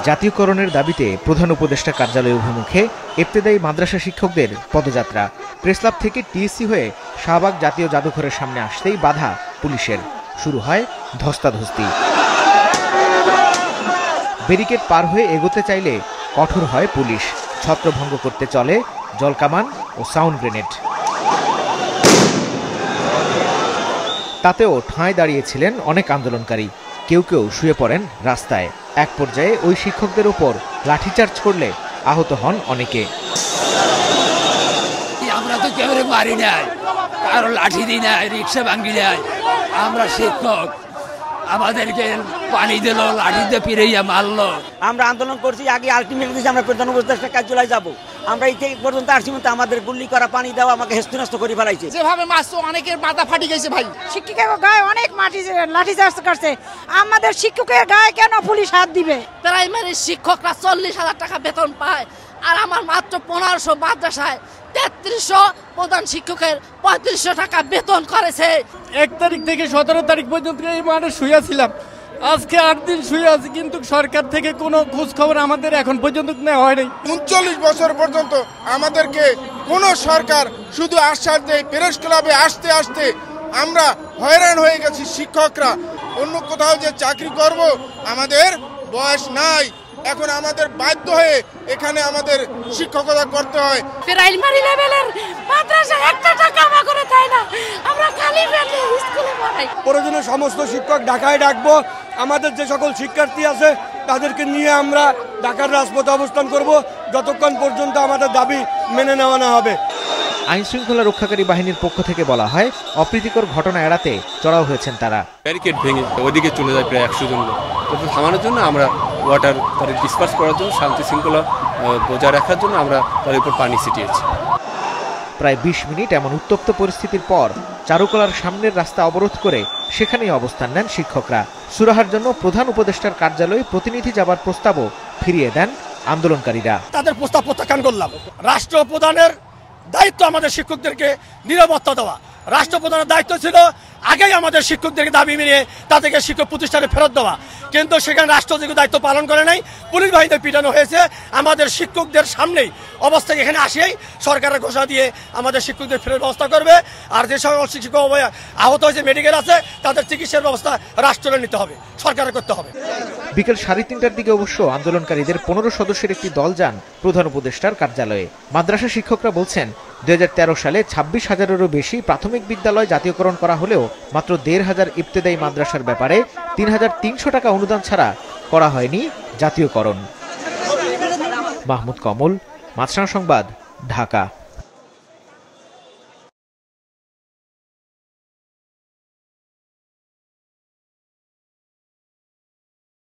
জাতীয়করণের দাবিতে প্রধান উপদেষ্টা কার্যালয় অভিমুখে ইবতেদায়ী মাদ্রাসা শিক্ষকদের পদযাত্রা। প্রেসক্লাব থেকে টিএসসি হয়ে শাহবাগ জাতীয় জাদুঘরের সামনে আসতেই বাধা পুলিশের। শুরু হয় ধস্তাধস্তি। ব্যারিকেড পার হয়ে এগোতে চাইলে কঠোর হয় পুলিশ। ছত্রভঙ্গ করতে চলে জলকামান ও সাউন্ড গ্রেনেড। তাতেও ঠাঁই দাঁড়িয়েছিলেন অনেক আন্দোলনকারী। কেউ কেউ শুয়ে পড়েন রাস্তায়। এক পর্যায়ে ওই শিক্ষকদের উপর লাঠিচার্জ করলে আহত হন অনেকে। আমরা তো কেউ মারি নাই, কারো লাঠি দিই নাই, রিক্সা ভাঙ্গি নাই। আমরা শিক্ষক, আমাদেরকে পানি দিল, লাঠি দিয়ে পিড়াইয়া মারলো। আমরা আন্দোলন করছি, আগে আলটিমেট দিয়েছি আমরা প্রধান উপদেষ্টার কার্যালয়ে যাব। আমরা এই পর্যন্ত আসছি, আমাদের গুল্লি করা, পানি দেওয়া, আমাকে হেস্তনস্ত করে ফেলাইছে। যেভাবে মারছে অনেকের মাথা ফাটি গেছে ভাই। শিক্ষকের গায়ে অনেক লাঠিচার্জ করছে, আমাদের শিক্ষকের গায়ে কেন পুলিশ হাত দিবে? প্রাইমারি শিক্ষকরা 40,000 টাকা বেতন পায়, আর আমার মাত্র 1500। মাদ্রাসায় 3300, প্রধান শিক্ষকের 3500 টাকা বেতন করেছে। 1 তারিখ থেকে 17 তারিখ পর্যন্ত এই মাঠে শুয়েছিলাম। আজকে 8 দিন শুয়ে আছি, কিন্তু সরকার থেকে কোনো খোঁজ খবর আমাদের এখন পর্যন্ত নেওয়া হয়নি। 39 বছর পর্যন্ত আমাদেরকে কোন সরকার শুধু আশ্বাস দেয়। প্রেস ক্লাবে আসতে আসতে আমরা হয়রান হয়ে গেছি শিক্ষকরা। অন্য কোথাও যে চাকরি করব, আমাদের বয়স নাই, এখন আমাদের বাধ্য হয়ে এখানে আমাদের শিক্ষকতা করতে হয়। প্রাইমারি লেভেলের মাদ্রাসা 1 টাকা কামা করে দেয় না, আমরা খালি পেটে স্কুলে পড়াই। প্রয়োজনে সমস্ত শিক্ষক ঢাকায় ডাকবো। আমাদের যে সকল শিক্ষার্থী আছে তাদেরকে নিয়ে আমরা ঢাকার রাজপথে অবস্থান করব, যতক্ষণ পর্যন্ত আমাদের দাবি মেনে নেওয়া না হবে। আইন শৃঙ্খলা রক্ষাকারী বাহিনীর পক্ষ থেকে বলা হয়, অপ্রীতিকর ঘটনা এড়াতে চড়াও হয়েছেন তারা। ব্যারিকেড ভেঙে ওইদিকে চলে যায় প্রায় 100 জন লোক। থামানোর জন্য আমরা ওয়াটার তাদের ডিসপার্স করার জন্য, শান্তি শৃঙ্খলা বজায় রাখার জন্য আমরা তাদের উপর পানি ছিটিয়েছি। প্রায় 20 মিনিট এমন উত্তপ্ত পরিস্থিতির পর চারুকলার সামনের রাস্তা অবরোধ করে সেখানেই অবস্থান নেন শিক্ষকরা। সুরাহার জন্য প্রধান উপদেষ্টার কার্যালয়ে প্রতিনিধি যাবার প্রস্তাবও ফিরিয়ে দেন আন্দোলনকারীরা। তাদের প্রস্তাব প্রত্যাখ্যান করলাম। রাষ্ট্রপ্রধানের দায়িত্ব আমাদের শিক্ষকদেরকে নিরাপত্তা দেওয়া। রাষ্ট্রপ্রধানের দায়িত্ব ছিল আগেই আমাদের শিক্ষকদেরকে দাবি মেনে তাদেরকে শিক্ষক প্রতিষ্ঠানে ফেরত দেওয়া, কিন্তু সেখানে রাষ্ট্রযোগ্য দায়িত্ব পালন করে নাই। পুলিশ বাহিনীতে পিটানো হয়েছে। আমাদের শিক্ষকদের সামনেই অবস্থায় এখানে আসেই সরকারের ঘোষণা দিয়ে আমাদের শিক্ষকদের ফেরত ব্যবস্থা করবে। আর যে সকল শিক্ষক আহত হয়েছে, মেডিকেল আছে, তাদের চিকিৎসার ব্যবস্থা রাষ্ট্রের নিতে হবে, সরকারের করতে হবে। বিকেল 3:30টার দিকে অবশ্য আন্দোলনকারীদের 15 সদস্যের একটি দল যান প্রধান উপদেষ্টার কার্যালয়ে। মাদ্রাসা শিক্ষকরা বলছেন, 2013 সালে 26,000-এরও বেশি প্রাথমিক বিদ্যালয় জাতীয়করণ করা হলেও মাত্র 1,500 ইবতেদায়ী মাদ্রাসার ব্যাপারে 3,300 টাকা অনুদান ছাড়া করা হয়নি জাতীয়করণ। মাহমুদ কমল, মাছরাঙা সংবাদ, ঢাকা।